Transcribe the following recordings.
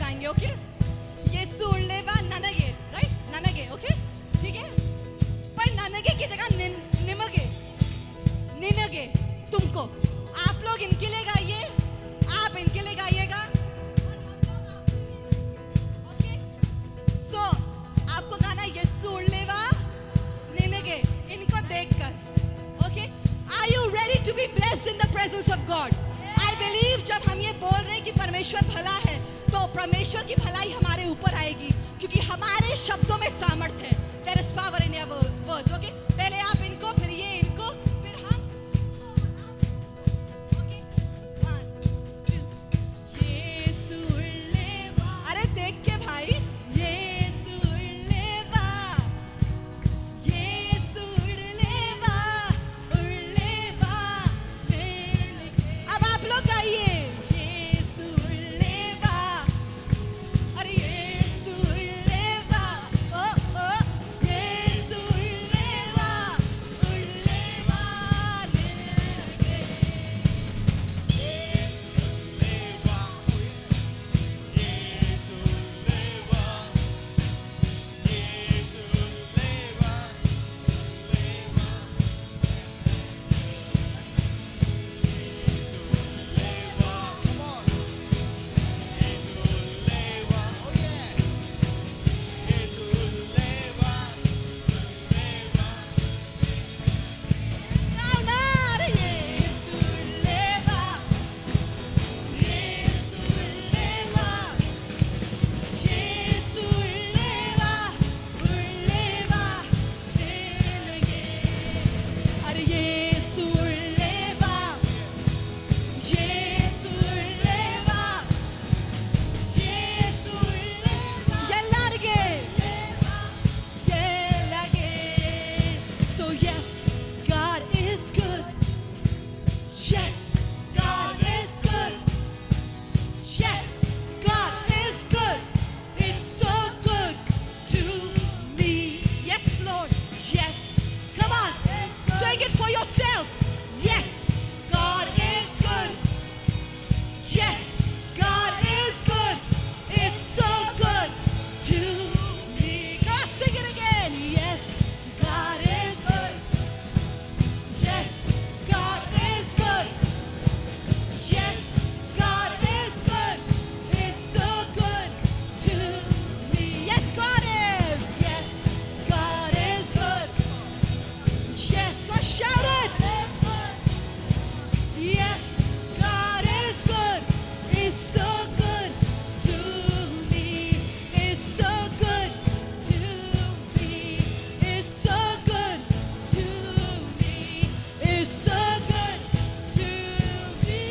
गाएंगे, ओके? येसु उल्लेवा ननगे, right? ननगे, okay? ठीक है? पर ननगे की जगह निमगे, निनगे, तुमको। आप लोग इनके लिए गाइए, आप इनके लिए गाइएगा, ओके? सो आपको गाना येसु उल्लेवा निनगे, इनको देखकर, okay? Are you ready to be blessed in the presence of God? I believe जब हम ये बोल रहे हैं कि परमेश्वर भला है, तो परमेश्वर की भलाई हमारे ऊपर आएगी, क्योंकि हमारे शब्दों में सामर्थ्य है। There is power in your words, okay? पहले आप इनको, फिर ये इनको, फिर हम, okay? 1, 2, येसु उल्लेवा, अरे देख के भाई, येसु उल्लेवा, येसु उल्लेवा, उल्लेवा, अब आप लोग गाइए, येसु उल्लेवा, अरे येसु उल्लेवा, ओ ओ, येसु उल्लेवा, उल्लेवा, गाओ ना, अरे येसु उल्लेवा, येसु उल्लेवा, येसु उल्लेवा, उल्लेवा, देनगे, अरे येसु उल्लेवा, येसु उल्लेवा, येसु उल्लेवा, ಎಲ್ಲರಿಗೆ, ಎಲ್ಲರಿಗೆ. So yes, God is good. Yes, God is good. Yes, God is good. It's so good to me. Yes, Lord. Yes. Come on. Sing it for yourself. Yes, God is good. Yes, God is good. It's so good to me. God, sing it again. Yes, God is good. Yes, God is good. Yes, God is good. It's so good to me. Yes, God is. Yes, God is good. Yes, so shout it. Yes, God is good. It's so good to me. It's so good to me. It's so good to me. It's so good to me.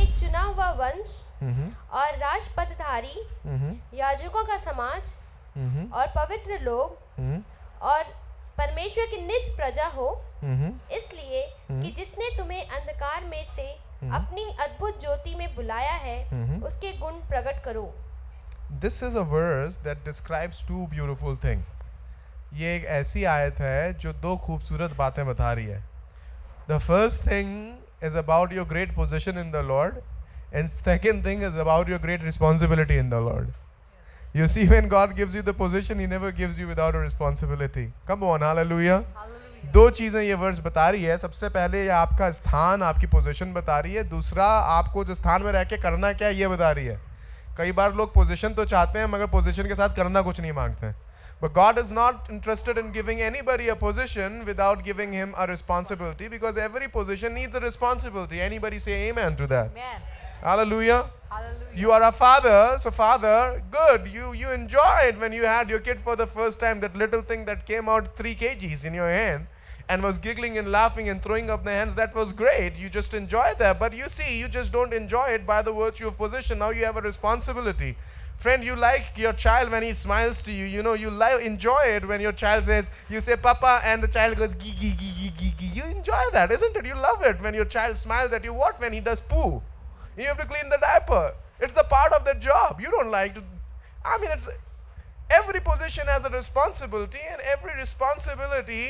एक चुना हुआ वंश और राजपदधारी, याजकों का समाज और पवित्र लोग और परमेश्वर की निज प्रजा हो, इसलिए कि जिसने तुम्हें अंधकार में से अपनी अद्भुत ज्योति में बुलाया है, उसके गुण प्रकट करो। This is a verse that describes two beautiful things. ये एक ऐसी आयत है जो दो खूबसूरत बातें बता रही है. The first thing is about your great position in the Lord, and second thing is about your great responsibility in the Lord. You see, when God gives you the position, He never gives you without a responsibility. Come on, hallelujah. दो चीज़ें ये verse बता रही है. सबसे पहले ये आपका स्थान, आपकी पोजीशन बता रही है. दूसरा, आपको उस स्थान में रह के करना क्या है ये बता रही है. कई बार लोग पोजीशन तो चाहते हैं मगर पोजीशन के साथ करना कुछ नहीं मांगते हैं. But God is not interested in giving anybody a position without giving him a responsibility, because every position needs a responsibility. Anybody say amen to that? Amen. Hallelujah. Hallelujah. You are a father, so father, good. You enjoyed when you had your kid for the first time, that little thing that came out 3 kgs in your hand and was giggling and laughing and throwing up the hands. That was great. You just enjoyed that. But you see, you just don't enjoy it by the virtue of position. Now you have a responsibility. Friend, you like your child when he smiles to you. You know, you enjoy it when your child says, you say, Papa, and the child goes, gee, gee, gee, gee, gee, gee. You enjoy that, isn't it? You love it when your child smiles at you. What when he does poo? You have to clean the diaper. It's the part of the job. You don't like to. I mean, it's every position has a responsibility, and every responsibility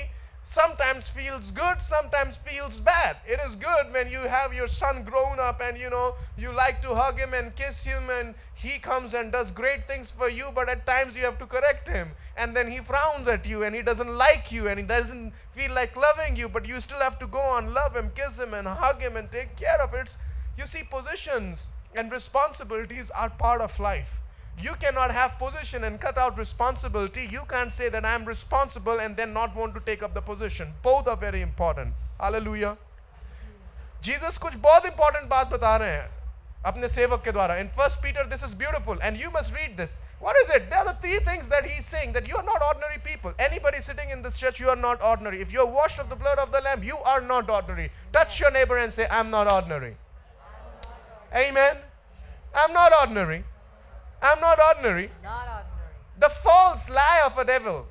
sometimes feels good, sometimes feels bad. It is good when you have your son grown up and you like to hug him and kiss him and he comes and does great things for you, but at times you have to correct him and then he frowns at you and he doesn't like you and he doesn't feel like loving you, but you still have to go on, love him, kiss him and hug him and take care of it. You see, positions and responsibilities are part of life. You cannot have position and cut out responsibility. You can't say that I am responsible and then not want to take up the position. Both are very important. Hallelujah. Jesus कुछ बहुत important बात बता रहे हैं अपने सेवक के द्वारा. In 1 Peter, this is beautiful and you must read this. What is it? There are the three things that he's saying, that you are not ordinary people. Anybody sitting in this church, you are not ordinary. If you are washed of the blood of the Lamb, you are not ordinary. Touch your neighbor and say, I'm not ordinary. Amen. I'm not ordinary. I'm not ordinary. Not ordinary. The false lie of a devil.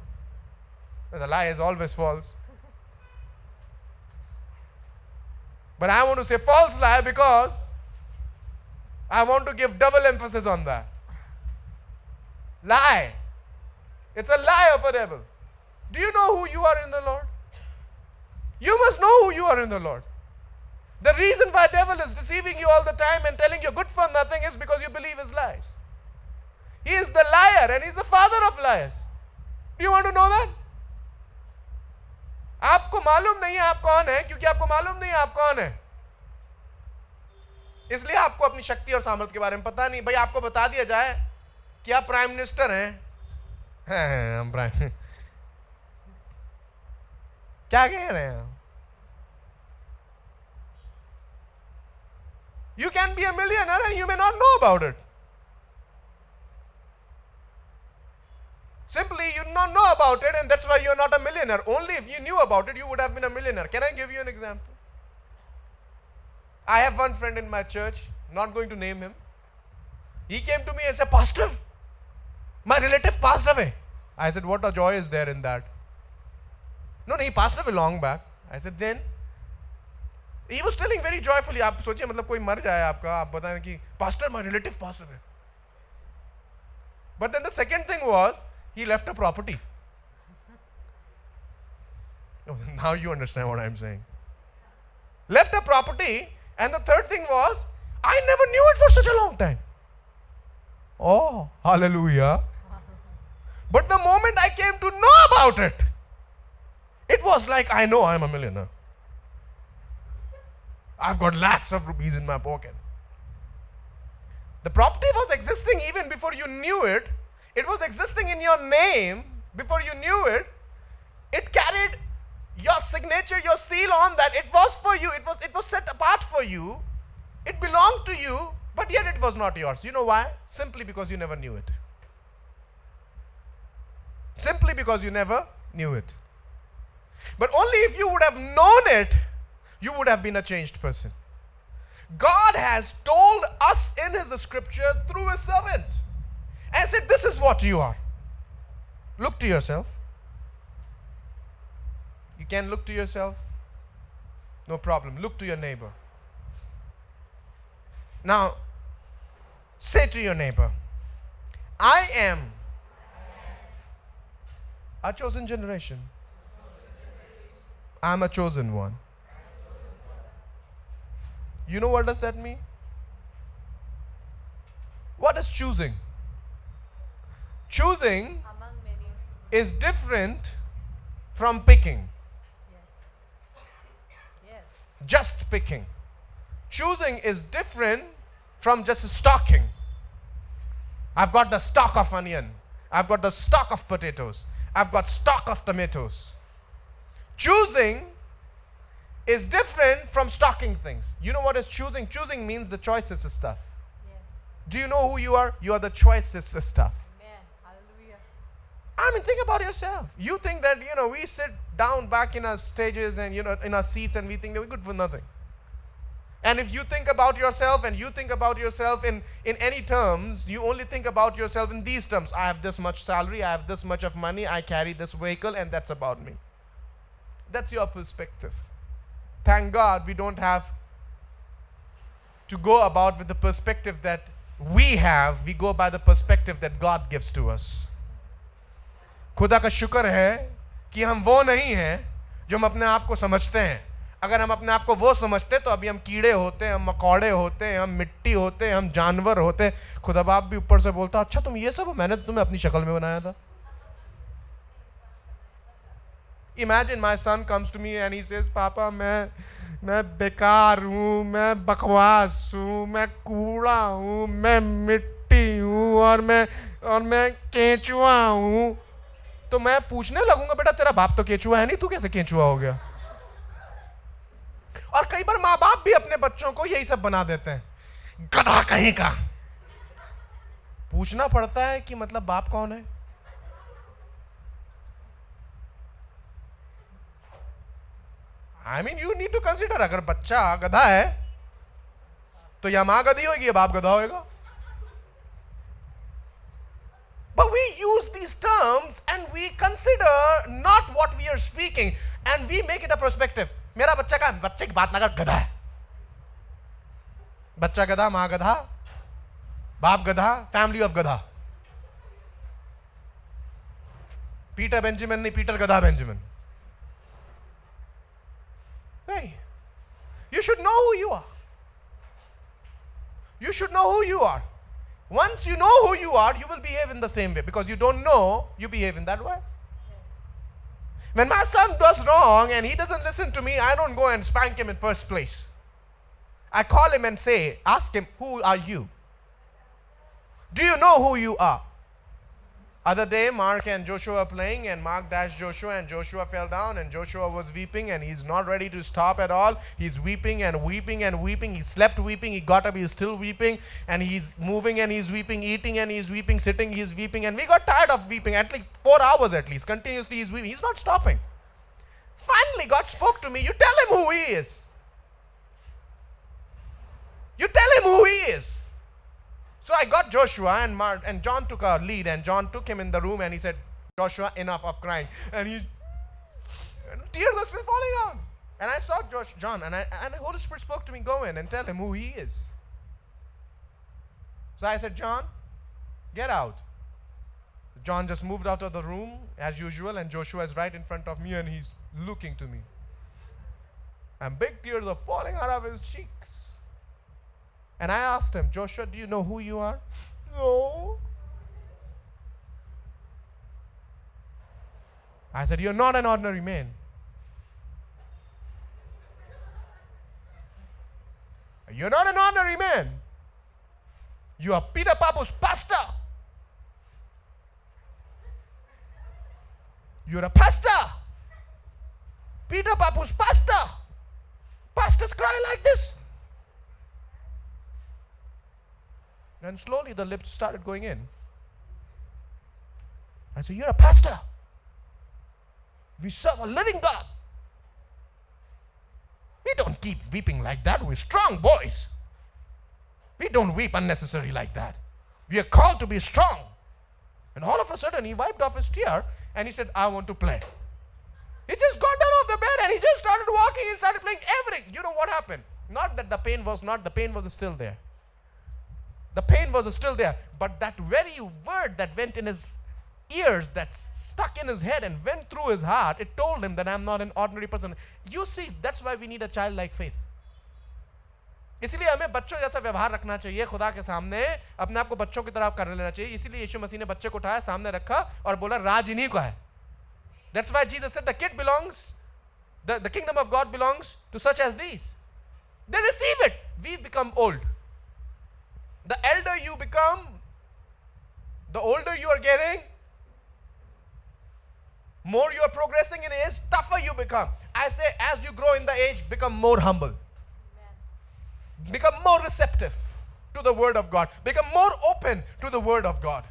The lie is always false. But I want to say false lie because I want to give double emphasis on that. Lie. It's a lie of a devil. Do you know who you are in the Lord? You must know who you are in the Lord. The reason why devil is deceiving you all the time and telling you good for nothing is because you believe his lies. He is the liar and he is the father of liars. Do you want to know that? आपको मालूम नहीं है आप कौन है, क्योंकि आपको मालूम नहीं है आप कौन है, इसलिए आपको अपनी शक्ति और सामर्थ्य के बारे में पता नहीं. भाई आपको बता दिया जाए कि आप प्राइम मिनिस्टर हैं, हम प्राइम, क्या कह रहे हैं? You can be a millionaire and you may not know about it. Simply you do not know about it and that's why you are not a millionaire. Only if you knew about it, you would have been a millionaire. Can I give you an example? I have one friend in my church, not going to name him. He came to me and said, Pastor, my relative passed away. I said, what a joy is there in that? No, he passed away long back. I said, then? He was telling very joyfully. आप सोचिए मतलब कोई मर जाए आपका, आप बताएं कि Pastor, my relative passed away. But then the second thing was, he left a property. Oh, now you understand what I'm saying. Left a property, and the third thing was, I never knew it for such a long time. Oh, hallelujah. But the moment I came to know about it, it was like, I know I'm a millionaire. I've got lakhs of rupees in my pocket. The property was existing even before you knew it. It was existing in your name before you knew it. It carried your signature, your seal on that. It was for you. It was set apart for you. It belonged to you, but yet it was not yours. You know why? Simply because you never knew it. Simply because you never knew it. But only if you would have known it, you would have been a changed person. God has told us in His scripture through His servant and said, this is what you are. Look to yourself. You can look to yourself. No problem. Look to your neighbor. Now, say to your neighbor, I am a chosen generation. I am a chosen one. You know what does that mean? What is choosing? Choosing Among many. is different from picking. Yes. Just picking. Choosing is different from just stocking. I've got the stock of onion. I've got the stock of potatoes. I've got stock of tomatoes. Choosing is different from stocking things. You know what is choosing? Choosing means the choicest stuff. Yes. Do you know who you are? You are the choicest stuff. Amen. Hallelujah. I mean, think about yourself. You think that, we sit down back in our stages and, in our seats and we think that we're good for nothing. And if you think about yourself and you think about yourself in any terms, you only think about yourself in these terms. I have this much salary, I have this much of money, I carry this vehicle, and that's about me. That's your perspective. Thank God we don't have to go about with the perspective that we have. We go by the perspective that God gives to us. खुदा का शुक्र है कि हम वो नहीं हैं जो हम अपने आप को समझते हैं। अगर हम अपने आप को वो समझते तो अभी हम कीड़े होते, हम मकौड़े होते, हम मिट्टी होते, हम जानवर होते। खुदा बाप भी ऊपर से बोलता, अच्छा तुम ये सब, मैंने तुम्हें अपनी शक्ल में बनाया था। Imagine my son comes to me and he says, पापा मैं बेकार हूँ, मैं बकवास हूँ, मैं कूड़ा हूँ, मैं मिट्टी हूँ और मैं केंचुआ हूँ। तो मैं पूछने लगूंगा, बेटा तेरा बाप तो केंचुआ है नहीं, तू कैसे केंचुआ हो गया? और कई बार माँ बाप भी अपने बच्चों को यही सब बना देते हैं, गधा कहीं का। पूछना पड़ता है कि मतलब बाप कौन है? I mean, you need to consider, अगर बच्चा गधा है तो या माँ गधी होगी या बाप गधा होगा। But we use these terms and we consider not what we are speaking and we make it a perspective. मेरा बच्चा का, बच्चे की बात ना कर, गधा है। बच्चा गधा, माँ गधा, बाप गधा, फैमिली ऑफ गधा। पीटर बेंजामिन नहीं, पीटर गधा Benjamin. Hey, you should know who you are. You should know who you are. Once you know who you are, you will behave in the same way, because you don't know, you behave in that way. When my son does wrong and he doesn't listen to me, I don't go and spank him in first place. I call him and say, ask him, who are you? Do you know who you are? Other day, Mark and Joshua were playing, and Mark dashed Joshua and Joshua fell down, and Joshua was weeping, and he's not ready to stop at all. He's weeping and weeping and weeping. He slept weeping, he got up, he's still weeping, and he's moving and he's weeping, eating and he's weeping, sitting, he's weeping, and we got tired of weeping. At least 4 hours at least, continuously he's weeping. He's not stopping. Finally, God spoke to me. You tell him who he is. You tell him who he is. So I got Joshua, and John took a lead, and John took him in the room and he said, Joshua, enough of crying. And tears are still falling down. And I saw John, and the Holy Spirit spoke to me, go in and tell him who he is. So I said, John, get out. John just moved out of the room as usual, and Joshua is right in front of me and he's looking to me. And big tears are falling out of his cheeks. And I asked him, Joshua, do you know who you are? No. I said, you're not an ordinary man. You're not an ordinary man. You are Peter Papu's pastor. You're a pastor. Peter Papu's pastor. Pastors cry like this. And slowly the lips started going in. I said, you're a pastor. We serve a living God. We don't keep weeping like that. We're strong boys. We don't weep unnecessarily like that. We are called to be strong. And all of a sudden he wiped off his tear and he said, I want to play. He just got down off the bed and he just started walking. He started playing everything. You know what happened? Not that the pain was still there. The pain was still there, but that very word that went in his ears, that stuck in his head and went through his heart, it told him that I'm not an ordinary person. You see, that's why we need a childlike faith. इसलिए हमें बच्चों जैसा व्यवहार रखना चाहिए खुदा के सामने, अपने आप को बच्चों की तरह कर लेना चाहिए। इसीलिए यीशु मसीह ने बच्चे को उठाया, सामने रखा और बोला राज इन्हीं का है. That's why Jesus said the kid belongs, the kingdom of God belongs to such as these. They receive it. We become old. The elder you become, the older you are getting, more you are progressing in age, tougher you become. I say as you grow in the age, become more humble. Become more receptive to the word of God. Become more open to the word of God.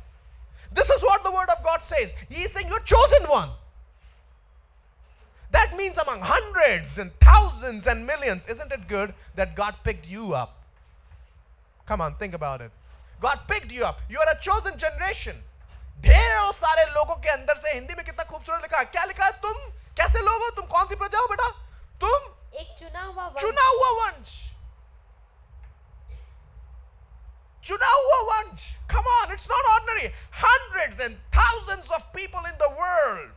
This is what the word of God says. He is saying you're chosen one. That means among hundreds and thousands and millions. Isn't it good that God picked you up? Come on, think about it. God picked you up. You are a chosen generation. ढेरों सारे लोगों के अंदर से, हिंदी में कितना खूबसूरत लिखा है. क्या लिखा है? तुम कैसे लोग हो? तुम कौन सी प्रजा हो बेटा? तुम एक चुना हुआ वंश. चुना हुआ वंश. Come on, it's not ordinary. Hundreds and thousands of people in the world,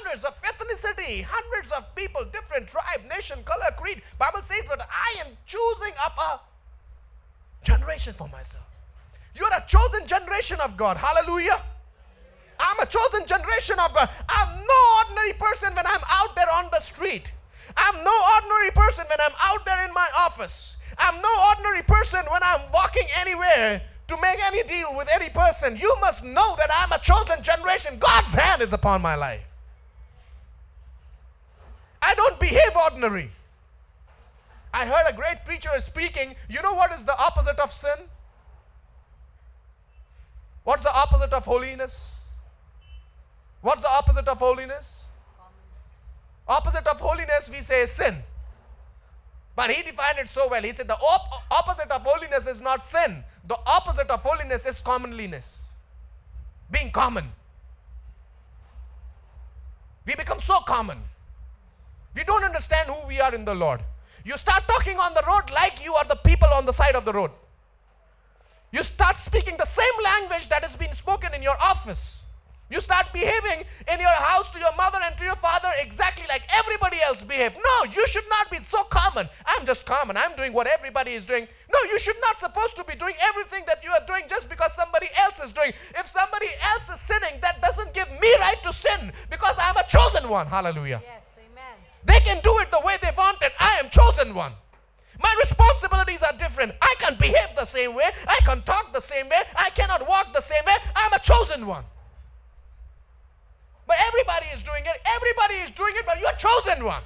hundreds of ethnicity, hundreds of people, different tribe, nation, color, creed. Bible says, but I am choosing up a generation for myself. You're a chosen generation of God. Hallelujah. I'm a chosen generation of God. I'm no ordinary person when I'm out there on the street. I'm no ordinary person when I'm out there in my office. I'm no ordinary person when I'm walking anywhere to make any deal with any person. You must know that I'm a chosen generation. God's hand is upon my life. I don't behave ordinary. I heard a great preacher speaking. You know what is the opposite of sin? What's the opposite of holiness? What's the opposite of holiness? Opposite of holiness we say sin. But he defined it so well. He said the opposite of holiness is not sin. The opposite of holiness is commonliness. Being common. We become so common. We don't understand who we are in the Lord. You start talking on the road like you are the people on the side of the road. You start speaking the same language that has been spoken in your office. You start behaving in your house to your mother and to your father exactly like everybody else behave. No, you should not be so common. I'm just common. I'm doing what everybody is doing. No, you should not supposed to be doing everything that you are doing just because somebody else is doing. If somebody else is sinning, that doesn't give me right to sin because I'm a chosen one. Hallelujah. Yes, amen. They can do it the way they want it. I am chosen one. My responsibilities are different. I can't behave the same way. I can't talk the same way. I cannot walk the same way. I'm a chosen one. But everybody is doing it. Everybody is doing it, but you're chosen one.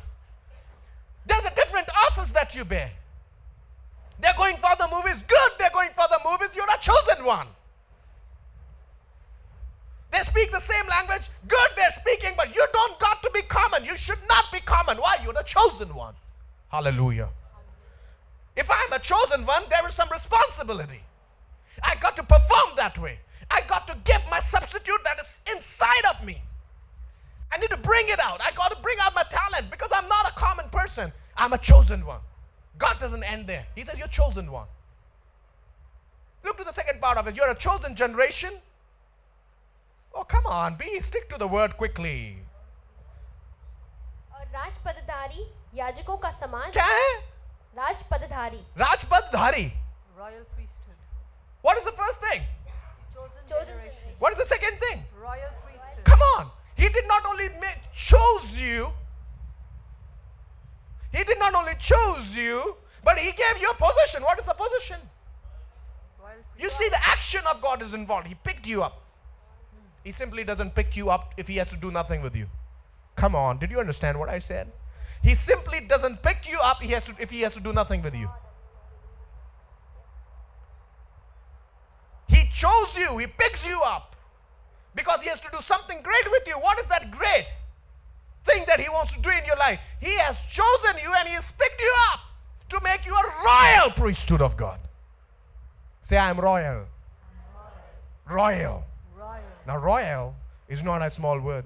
There's a different office that you bear. They're going for the movies. Good, they're going for the movies. You're a chosen one. They speak the same language. Good, they're speaking, but you don't got to be common. You should not be common. Why? You're the chosen one. Hallelujah. If I'm a chosen one, there is some responsibility. I got to perform that way. I got to give my substitute that is inside of me. I need to bring it out. I got to bring out my talent because I'm not a common person. I'm a chosen one. God doesn't end there. He says, you're chosen one. Look to the second part of it. You're a chosen generation. Oh, come on. Stick to the word quickly. और राजपदधारी याजकों का समाज क्या है? राजपदधारी Rajpadhari. Royal priesthood. What is the first thing? Chosen generation. What is the second thing? Royal priesthood. Come on. He did not only chose you. He did not only chose you, but he gave you a position. What is the position? Royal You see, the action of God is involved. He picked you up. He simply doesn't pick you up if he has to do nothing with you. Come on, did you understand what I said? He simply doesn't pick you up if he has to do nothing with you. He chose you. He picks you up because he has to do something great with you. What is that great thing that he wants to do in your life? He has chosen you and he has picked you up to make you a royal priesthood of God. Say, I am royal. Royal. Royal. Now, royal is not a small word.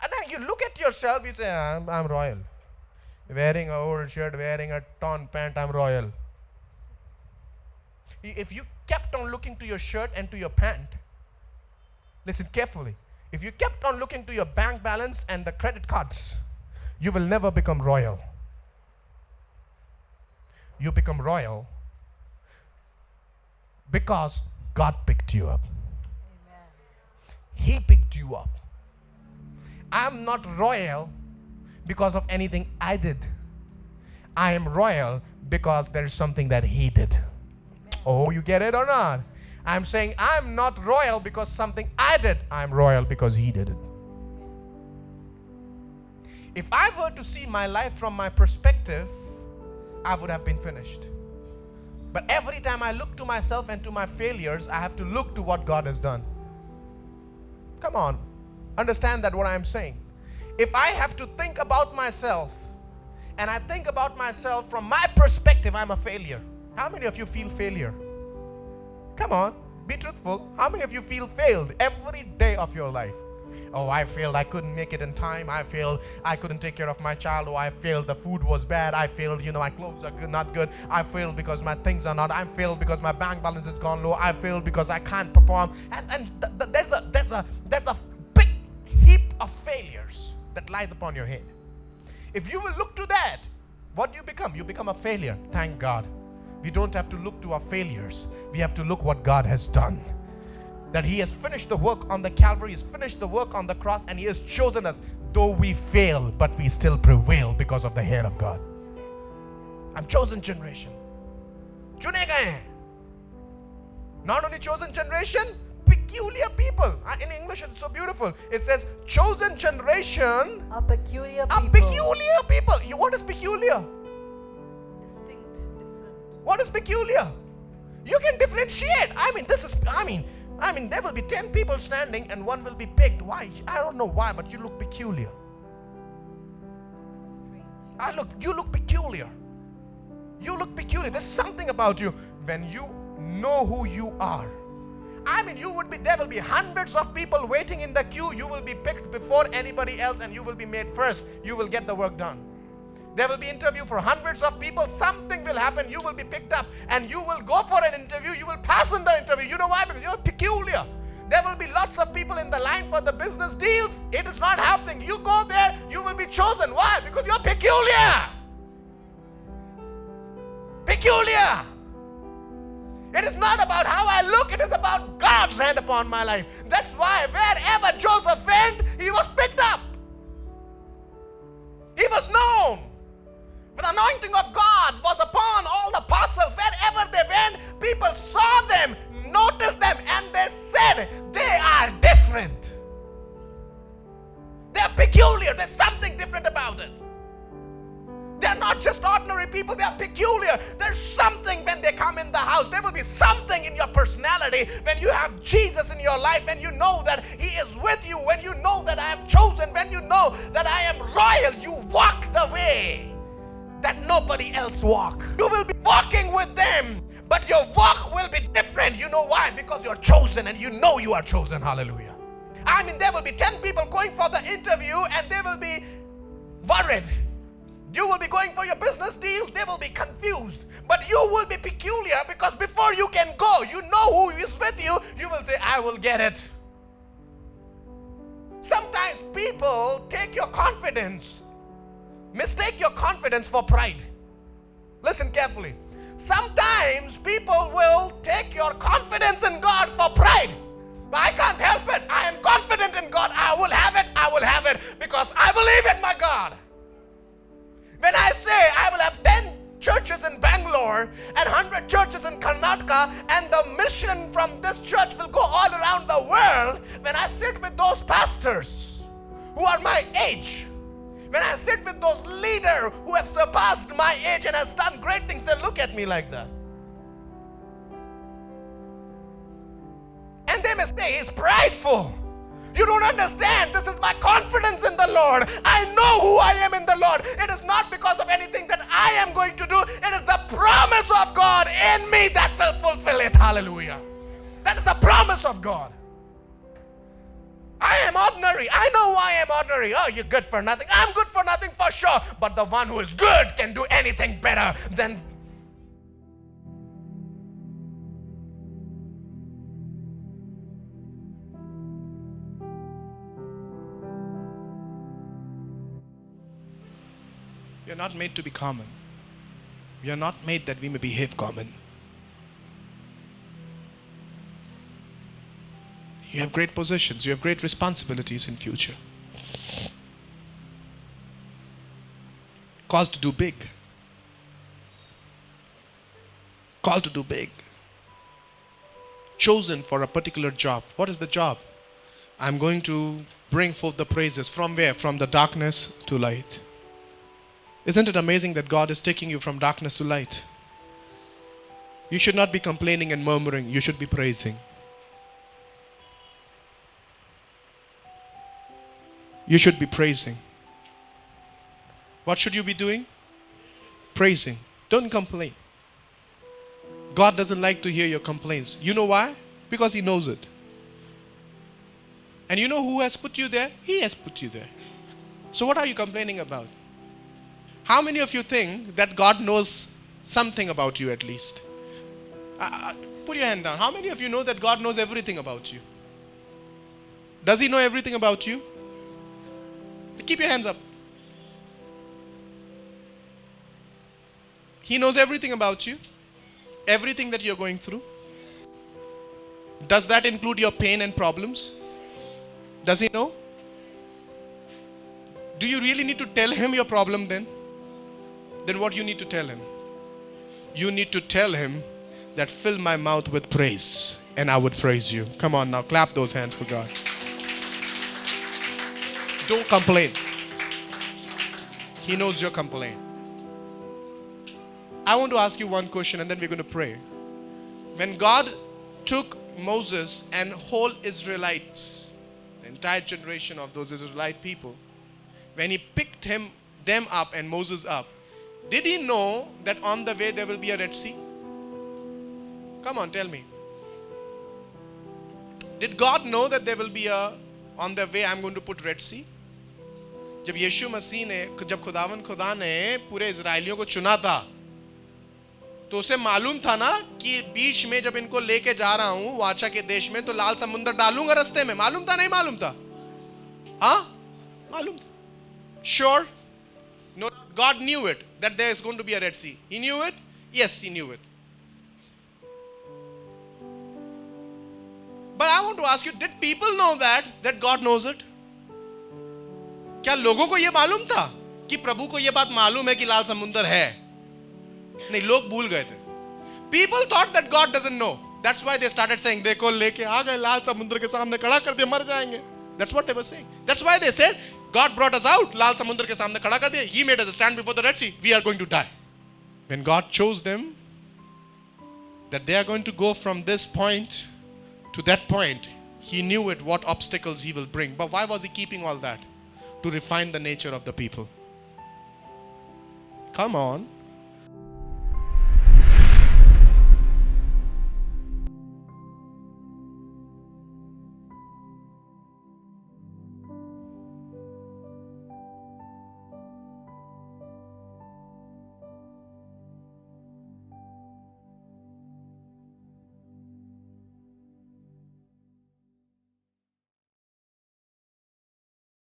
And then you look at yourself, you say, I'm royal. Wearing an old shirt, wearing a torn pant, I'm royal. If you kept on looking to your shirt and to your pant, listen carefully. If you kept on looking to your bank balance and the credit cards, you will never become royal. You become royal because God picked you up. Amen. He picked you up. I'm not royal because of anything I did. I am royal because there is something that he did. Oh, you get it or not? I'm saying I'm not royal because something I did. I'm royal because he did it. If I were to see my life from my perspective, I would have been finished. But every time I look to myself and to my failures, I have to look to what God has done. Come on. Understand that what I'm saying. If I have to think about myself and I think about myself from my perspective, I'm a failure. How many of you feel failure? Come on, be truthful. How many of you feel failed every day of your life? Oh, I failed. I couldn't make it in time. I failed. I couldn't take care of my child. Oh, I failed. The food was bad. I failed. My clothes are good, not good. I failed because my things are not. I failed because my bank balance has gone low. I failed because I can't perform. And there's a big heap of failures that lies upon your head. If you will look to that, what do you become? You become a failure. Thank God. We don't have to look to our failures. We have to look what God has done. That He has finished the work on the Calvary, He has finished the work on the cross, and He has chosen us. Though we fail, but we still prevail because of the hand of God. I'm chosen generation. चुने गए हैं. Not only chosen generation, peculiar people. In English it's so beautiful. It says chosen generation, A peculiar a people. peculiar people. What is peculiar? Distinct, different. What is peculiar? You can differentiate. There will be 10 people standing and one will be picked. Why? I don't know why, but you look peculiar. Strange. You look peculiar. You look peculiar. There's something about you when you know who you are. There will be hundreds of people waiting in the queue. You will be picked before anybody else and you will be made first. You will get the work done. There will be interview for hundreds of people. Something will happen. You will be picked up and you will go for an interview. You will pass in the interview. You know why? Because you're peculiar. There will be lots of people in the line for the business deals. It is not happening. You go there, you will be chosen. Why? Because you're peculiar. Peculiar. It is not about how I look. It is about God's hand upon my life. That's why wherever Joseph went, he was picked up. He was known. The anointing of God was upon all the apostles. Wherever they went, people saw them, noticed them, and they said, they are different. They are peculiar. There's something different about it. They are not just ordinary people. They are peculiar. There's something when they come in the house. There will be something in your personality when you have Jesus in your life, when you know that He is with you, when you know that I am chosen, when you know that I am royal. You walk the way that nobody else walk. You will be walking with them, but your walk will be different. You know why? Because you're chosen and you know you are chosen. Hallelujah. There will be 10 people going for the interview and they will be worried. You will be going for your business deal, they will be confused. But you will be peculiar because before you can go, you know who is with you. You will say, I will get it. Sometimes people take your confidence, mistake your confidence for pride. Listen carefully. Sometimes people will take your confidence in God for pride. But I can't help it. I am confident in God. I will have it. I will have it because I believe in my God. When I say I will have 10 churches in Bangalore and 100 churches in Karnataka and the mission from this church will go all around the world, when I sit with those pastors who are my age, when I sit with those leaders who have surpassed my age and has done great things, they look at me like that. And they may say, he's prideful. You don't understand. This is my confidence in the Lord. I know who I am in the Lord. It is not because of anything that I am going to do. It is the promise of God in me that will fulfill it. Hallelujah. That is the promise of God. I am ordinary. I know I am ordinary. Oh, you're good for nothing. I'm good for nothing for sure. But the one who is good can do anything better than. We are not made to be common. We are not made that we may behave common. You have great positions. You have great responsibilities in future. Called to do big. Called to do big. Chosen for a particular job. What is the job? I'm going to bring forth the praises. From where? From the darkness to light. Isn't it amazing that God is taking you from darkness to light? You should not be complaining and murmuring. You should be praising. You should be praising. What should you be doing? Praising. Don't complain. God doesn't like to hear your complaints. You know why? Because He knows it. And you know who has put you there? He has put you there. So what are you complaining about? How many of you think that God knows something about you at least? Put your hand down. How many of you know that God knows everything about you? Does He know everything about you? keep your hands up. He knows everything about you, everything that you're going through. Does that include your pain and problems? Does he know? Do you really need to tell him your problem then? Then what you need to tell him? You need to tell him that fill my mouth with praise and I would praise you. Come on now, clap those hands for God. Don't complain. He knows your complaint. I want to ask you one question and then we're going to pray. When God took Moses and whole Israelites, the entire generation of those Israelite people, when he picked them up and Moses up, did he know that on the way there will be a Red Sea? Come on, tell me. Did God know that there will be on the way I'm going to put Red Sea? जब यीशु मसीह ने, जब खुदा ने पूरे इजराइलियों को चुना था, तो उसे मालूम था ना कि बीच में जब इनको लेके जा रहा हूं वाचा के देश में तो लाल समुद्र डालूंगा रास्ते में. मालूम था नहीं मालूम था? हाँ, मालूम था. Sure? No, God knew it that there is going to be a Red Sea. He knew it? Yes, he knew it. But I want to ask you, did people know that God knows it? क्या लोगों को यह मालूम था कि प्रभु को यह बात मालूम है कि लाल समुद्र है? नहीं, लोग भूल गए थे. People thought that God doesn't know. That's why they started saying, देखो लेके आ गए, लाल समुद्र के सामने खड़ा कर दिया, मर जाएंगे. That's what they were saying. That's why they said, God brought us out, लाल समुद्र के सामने खड़ा कर दिया. He made us stand before the Red Sea. We are going to die. When God chose them, that they are going to go from this point to that point, He knew it, what obstacles He will bring. But why was He keeping all that? To refine the nature of the people. Come on.